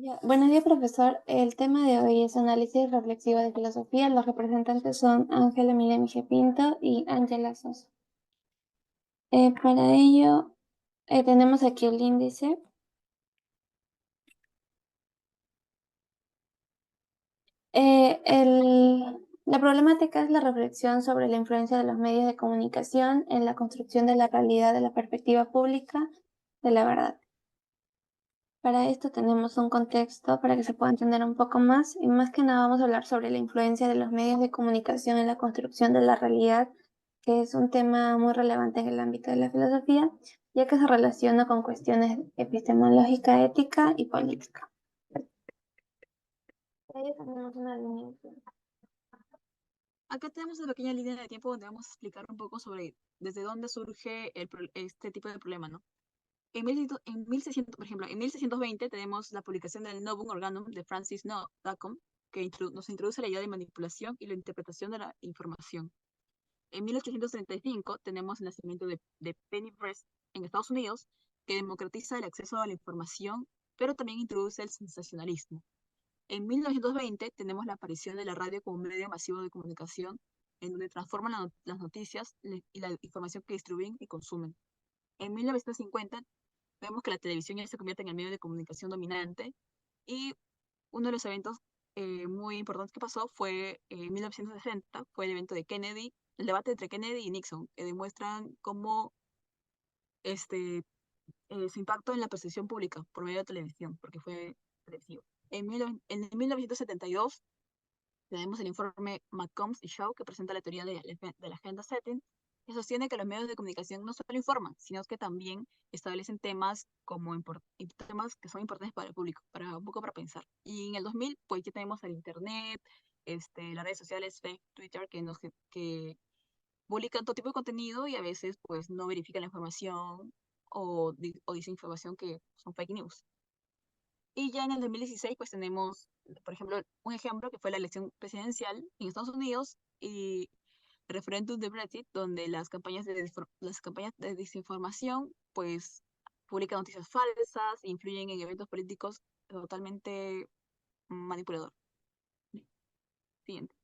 Ya. Buenos días, profesor. El tema de hoy es análisis reflexivo de filosofía. Los representantes son Ángela Emilia Mejía Pinto y Ángela Sosa. Para ello, tenemos aquí el índice. La problemática es la reflexión sobre la influencia de los medios de comunicación en la construcción de la realidad de la perspectiva pública de la verdad. Para esto tenemos un contexto para que se pueda entender un poco más y más que nada vamos a hablar sobre la influencia de los medios de comunicación en la construcción de la realidad, que es un tema muy relevante en el ámbito de la filosofía, ya que se relaciona con cuestiones epistemológica, ética y política. Para ello tenemos una línea. Acá tenemos una pequeña línea de tiempo donde vamos a explicar un poco sobre desde dónde surge este tipo de problema, ¿no? En 1600, por ejemplo, en 1620 tenemos la publicación del Novum Organum de Francis Bacon, que nos introduce la idea de manipulación y la interpretación de la información. En 1835 tenemos el nacimiento de Penny Press en Estados Unidos, que democratiza el acceso a la información, pero también introduce el sensacionalismo. En 1920 tenemos la aparición de la radio como medio masivo de comunicación, en donde transforman las noticias y la información que distribuyen y consumen. En 1950 vemos que la televisión ya se convierte en el medio de comunicación dominante y uno de los eventos muy importantes que pasó fue en 1960, fue el evento de Kennedy, el debate entre Kennedy y Nixon, que demuestran cómo su impacto en la percepción pública por medio de televisión, porque fue televisivo. En 1972 tenemos el informe McCombs y Shaw, que presenta la teoría de la agenda setting, que sostiene que los medios de comunicación no solo informan, sino que también establecen temas temas que son importantes para el público, un poco para pensar. Y en el 2000, pues ya tenemos el Internet, las redes sociales, Facebook, Twitter, que publican todo tipo de contenido y a veces pues no verifican la información o dicen información que son fake news. Y ya en el 2016, pues tenemos, por ejemplo, un ejemplo que fue la elección presidencial en Estados Unidos y el referéndum de Brexit, donde las campañas de desinformación, pues, publican noticias falsas e influyen en eventos políticos totalmente manipulador. Siguiente.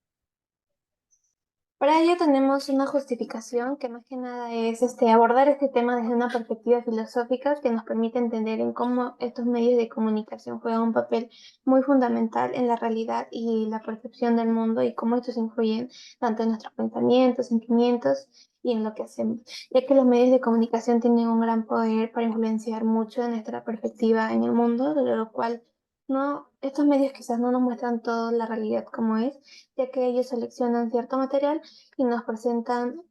Para ello tenemos una justificación que más que nada es abordar este tema desde una perspectiva filosófica que nos permite entender en cómo estos medios de comunicación juegan un papel muy fundamental en la realidad y la percepción del mundo y cómo estos influyen tanto en nuestros pensamientos, sentimientos y en lo que hacemos, ya que los medios de comunicación tienen un gran poder para influenciar mucho de nuestra perspectiva en el mundo, de lo cual no, estos medios quizás no nos muestran toda la realidad como es, ya que ellos seleccionan cierto material y nos presentan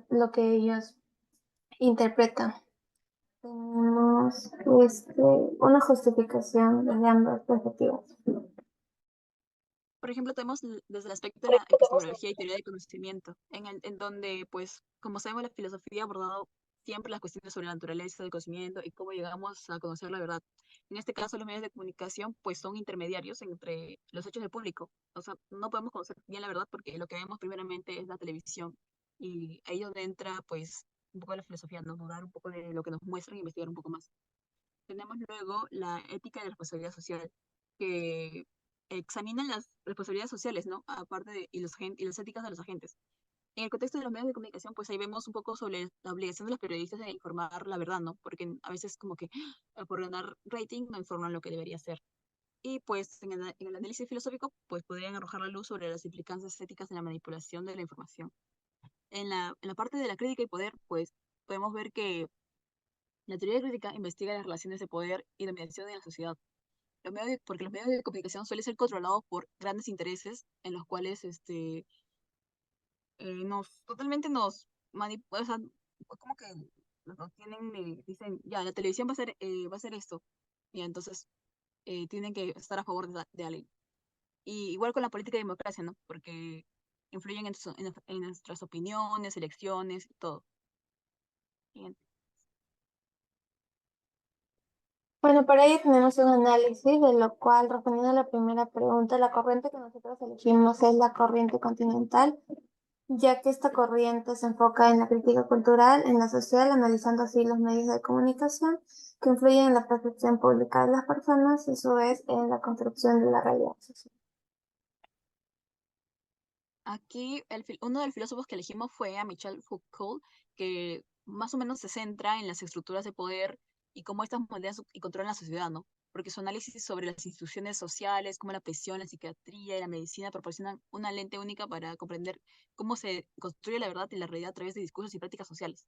lo que ellos interpretan. Tenemos una justificación de ambas perspectivas. Por ejemplo, tenemos desde el aspecto de la epistemología y teoría del conocimiento, en donde, pues, como sabemos, la filosofía ha abordado siempre las cuestiones sobre la naturaleza del conocimiento y cómo llegamos a conocer la verdad. En este caso, los medios de comunicación, pues, son intermediarios entre los hechos del público. O sea, no podemos conocer bien la verdad porque lo que vemos primeramente es la televisión y ahí es donde entra, pues, un poco la filosofía, ¿no? Dudar un poco de lo que nos muestran e investigar un poco más. Tenemos luego la ética de la responsabilidad social, que examina las responsabilidades sociales, ¿no? Aparte y las éticas de los agentes. En el contexto de los medios de comunicación, pues ahí vemos un poco sobre la obligación de los periodistas de informar la verdad, ¿no? Porque a veces como que por ganar rating no informan lo que debería ser. Y pues en el análisis filosófico, pues podrían arrojar la luz sobre las implicancias éticas de la manipulación de la información. En la parte de la crítica y poder, pues podemos ver que la teoría crítica investiga las relaciones de poder y dominación en la sociedad. Porque los medios de comunicación suelen ser controlados por grandes intereses en los cuales totalmente nos manipulan, o sea, como que nos tienen, dicen, ya, la televisión va a ser esto, y entonces tienen que estar a favor de alguien. Y igual con la política y democracia, ¿no? Porque influyen en nuestras opiniones, elecciones, todo. Siguiente. Bueno, para ello tenemos un análisis, de lo cual, respondiendo a la primera pregunta, la corriente que nosotros elegimos es la corriente continental, ya que esta corriente se enfoca en la crítica cultural, en la social, analizando así los medios de comunicación que influyen en la percepción pública de las personas y a su vez en la construcción de la realidad social. Aquí uno de los filósofos que elegimos fue a Michel Foucault, que más o menos se centra en las estructuras de poder y cómo estas moldean y controlan la sociedad, ¿no? Porque su análisis sobre las instituciones sociales, como la prisión, la psiquiatría y la medicina, proporcionan una lente única para comprender cómo se construye la verdad y la realidad a través de discursos y prácticas sociales.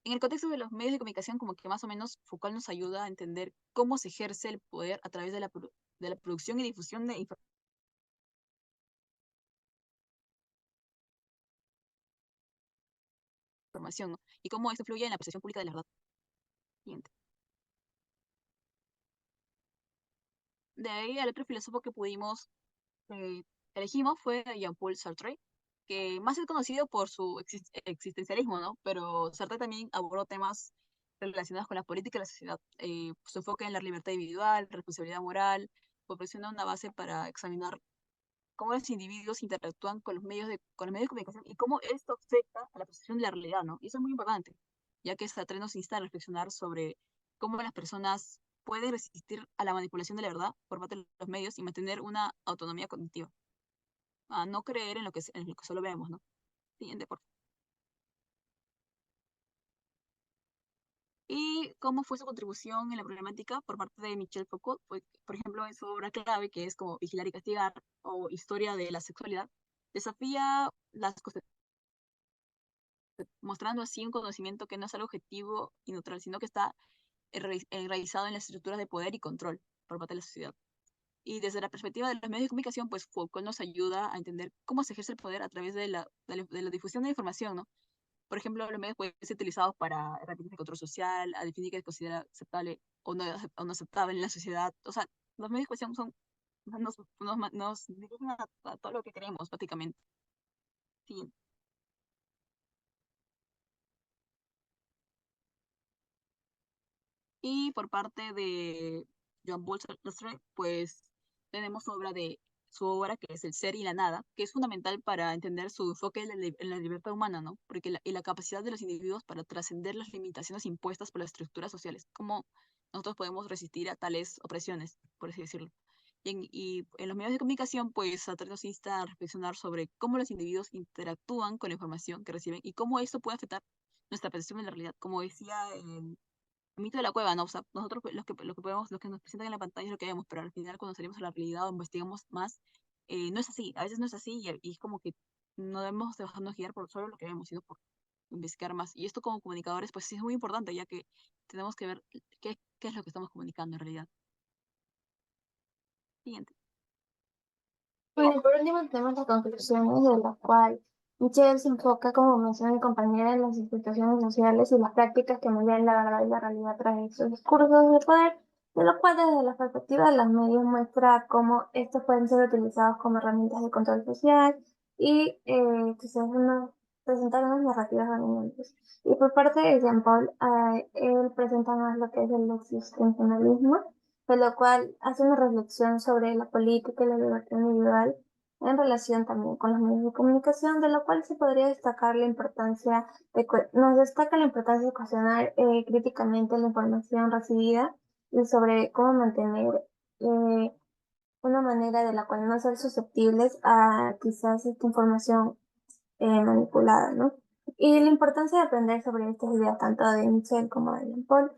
En el contexto de los medios de comunicación, como que más o menos Foucault nos ayuda a entender cómo se ejerce el poder a través de la producción y difusión de información, ¿no? Y cómo esto influye en la percepción pública de la verdad. Siguiente. De ahí al otro filósofo que eh, elegimos fue Jean-Paul Sartre, que más es conocido por su existencialismo, ¿no? Pero Sartre también abordó temas relacionados con la política y la sociedad. Su enfoque en la libertad individual, responsabilidad moral, proporciona una base para examinar cómo los individuos interactúan con los medios de comunicación y cómo esto afecta a la percepción de la realidad, ¿no? Y eso es muy importante, ya que Sartre nos insta a reflexionar sobre cómo las personas pueden resistir a la manipulación de la verdad por parte de los medios y mantener una autonomía cognitiva, a no creer en lo que solo vemos, ¿no? Siguiente, por favor. Y cómo fue su contribución en la problemática por parte de Michel Foucault, pues, por ejemplo, en su obra clave, que es como Vigilar y Castigar o Historia de la Sexualidad, desafía las mostrando así un conocimiento que no es algo objetivo y neutral, sino que está enraizado en las estructuras de poder y control por parte de la sociedad. Y desde la perspectiva de los medios de comunicación, pues Foucault nos ayuda a entender cómo se ejerce el poder a través de la difusión de información, ¿no? Por ejemplo, los medios pueden ser utilizados para herramientas de control social, a definir qué es considerado aceptable o no aceptable en la sociedad. O sea, los medios de comunicación nos dirigen a todo lo que queremos, prácticamente. Sí. Y por parte de Jean-Paul Sartre, pues tenemos su obra que es El ser y la nada, que es fundamental para entender su enfoque en la libertad humana, ¿no? Porque y la capacidad de los individuos para trascender las limitaciones impuestas por las estructuras sociales, cómo nosotros podemos resistir a tales opresiones, por así decirlo. Y en los medios de comunicación, pues Sartre nos insta a reflexionar sobre cómo los individuos interactúan con la información que reciben y cómo esto puede afectar nuestra percepción de la realidad. Como decía el mito de la cueva, ¿no? O sea, nosotros lo que podemos, lo que nos presentan en la pantalla es lo que vemos, pero al final cuando salimos a la realidad o investigamos más, no es así. A veces no es así y es como que no debemos dejarnos guiar por solo lo que vemos, sino por investigar más. Y esto como comunicadores, pues sí es muy importante, ya que tenemos que ver qué es lo que estamos comunicando en realidad. Siguiente. Bueno, por último tenemos las conclusiones de la cual Michel se enfoca, como menciona mi compañera, en las instituciones sociales y las prácticas que moldean la verdad y la realidad a través de sus discursos de poder, de lo cual desde la perspectiva de los medios muestra cómo estos pueden ser utilizados como herramientas de control social y que se presentar unas narrativas dominantes. Y por parte de Jean-Paul, él presenta más lo que es el existencialismo, de lo cual hace una reflexión sobre la política y la libertad individual en relación también con los medios de comunicación, de lo cual se podría destacar la importancia nos destaca la importancia de cuestionar críticamente la información recibida y sobre cómo mantener una manera de la cual no ser susceptibles a quizás esta información manipulada, ¿no? Y la importancia de aprender sobre estas ideas tanto de Michel como de Jean Paul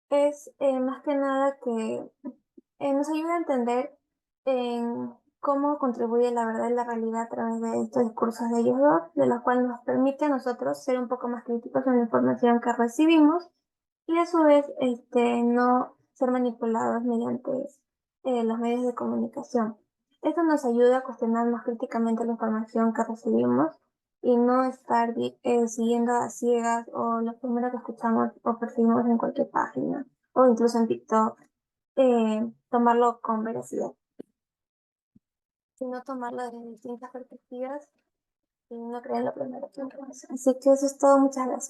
es más que nada que nos ayuda a entender cómo contribuye la verdad y la realidad a través de estos discursos de ellos dos, de los cuales nos permite a nosotros ser un poco más críticos en la información que recibimos y a su vez no ser manipulados mediante los medios de comunicación. Esto nos ayuda a cuestionar más críticamente la información que recibimos y no estar siguiendo a ciegas o lo primero que escuchamos o percibimos en cualquier página o incluso en TikTok, tomarlo con veracidad, sino tomarlo desde distintas perspectivas y no creer lo primero que vemos. Así que eso es todo, muchas gracias.